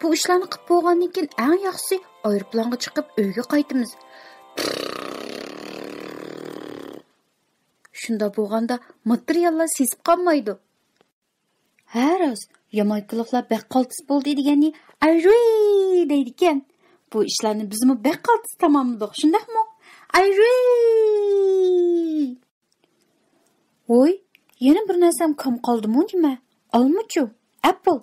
Bu ishlarni qilib bo'lgandan keyin eng yaxshisi aeroplanga chiqib uyga qaytamiz. Shunda bo'lganda materiallar sesib qolmaydi. Ha rost, yamaykaliklar baqqaltis bo'ldi degani ayri deydi ekan. Bu ishlarni bizmi baqqaltis tamomladik, shundaqmi? Ayri! Voy, yana bir narsam kam qoldimi nima? Olmachu. Apple.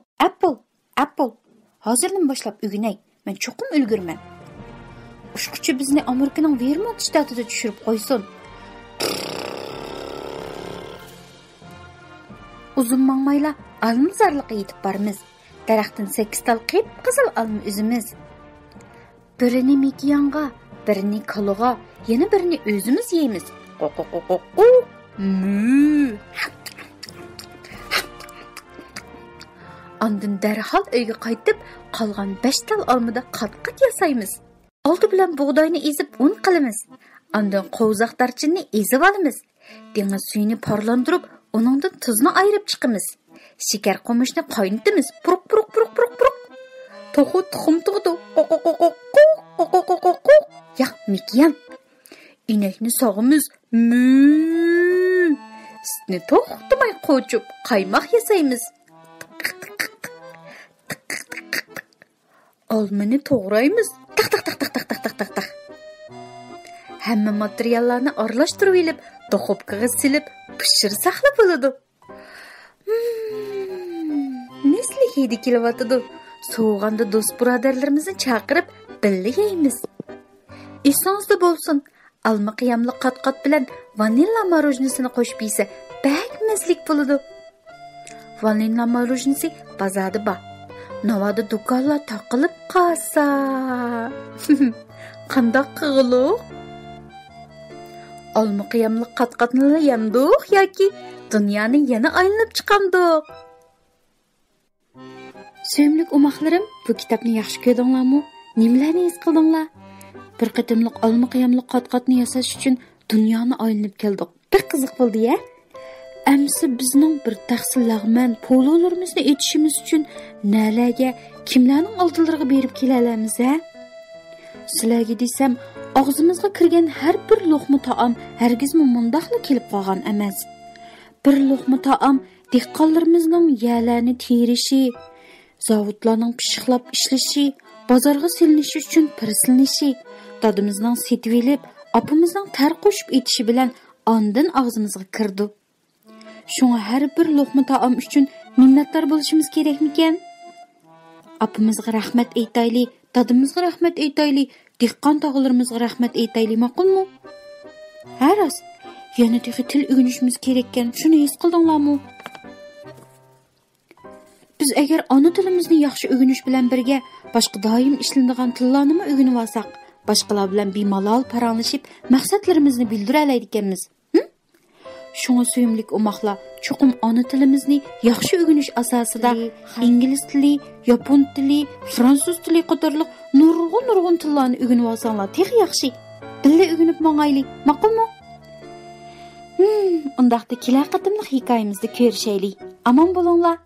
Hozirdan boshlab o'ginay. Men cho'qim ulgurman. Ushquchi bizni Amerikaning Vermont shtatida tushirib qo'ysin. Uzun mangmayla almazorliqqa yetib boramiz. Daraxtdan 8 tal qip-qizil olma üzimiz. Birini Mikiyanga, birini Kaluga, yana birini o'zimiz yeymiz. Ondan darhol uyga qaytib, qolgan 5 tal olmada qatqat yasaymiz. Oldi bilan bug'doyni ezib un qilamiz. Ondan qo'vzoq darchinni ezib olamiz. Dengiz suyini parlantirib, uningdan tuzni ayirib chiqamiz. Shakar qo'mishni qaynatamiz. Puruq. To'g'ri tuxum tug'di. Ya, Mikiyan. İnekni sog'imiz. Sutni to'xtamay qo'chib, qaymoq yasaymiz. Olmani to'g'raymiz. Taq. Hamma materiallarni aralashtirib olib, duxovkaga silib, pishirsak bo'ladi. Nesli hidi kelyotidi. So'g'anda do'st birodarlarimizni chaqirib, birga yeymiz. Esingizda bo'lsin, olma qiyamli qatqat bilan vanilla morojnisini qo'shib yesa, bak mazlik bo'ladi. Vanilla morojnisi bozorda bor. Navada do'konlar taqilib qolsa. Qandoq qilib? Olma qiyamli qatqatni yamdiq yoki dunyoni yana aylanib chiqamdiq. Sevimli umoqlarim, bu kitobni yaxshi ko'rdinglarmi? Nimalarni his qildinglar? Bir qatimliq olma qiyamli qatqatni yasash uchun dunyoni aylanib keldik. Bir qiziq bo'ldi-ya. Amsi bizning bir tahsillag'man pololarimizni etishimiz uchun nalarga, kimlarning oldilariga berib kelalamiz, ha? Sizlarga desam, og'zimizga kirgan har bir luqma taom hargizmi mundaqla kelib qolgan emas. Bir luqma taom dehqonlarimizning yerlarni terishi, zavodlarning pishiqlab ishlashi, bozorga silinishi uchun pirsilinishi, dadimizning setib elib, apamizning tar qo'shib etishi bilan ondan og'zimizga kirdi. Shunga har bir luqma taom uchun minnatdor bo'lishimiz kerakmikan? Apamizga rahmat aytaylik, dadimizga rahmat aytaylik, dehqon tog'larimizga rahmat aytaylik, ma'qulmi? Ha rost, yana til o'rganishimiz kerakkan, shuni his qildinglarmi? Biz agar ona tilimizni yaxshi o'rganish bilan birga boshqa doim ishlanadigan tillarni o'rganib olsak, boshqalar bilan bemalol paranglashib, maqsadlarimizni bildira oladiganmiz. Shunga suyimlik umoqlar, cho'qim ona tilimizni yaxshi o'rganish asosida ingliz tili, yapon tili, fransuz tili qatorliq nurg'un tillarni o'rganib olsanglar, tex yaxshi. Billa o'rganib mangaylik, ma'qulmi? Undaqda kelar qatimliq hikoyamizda ko'rishaylik. Amon bo'linglar.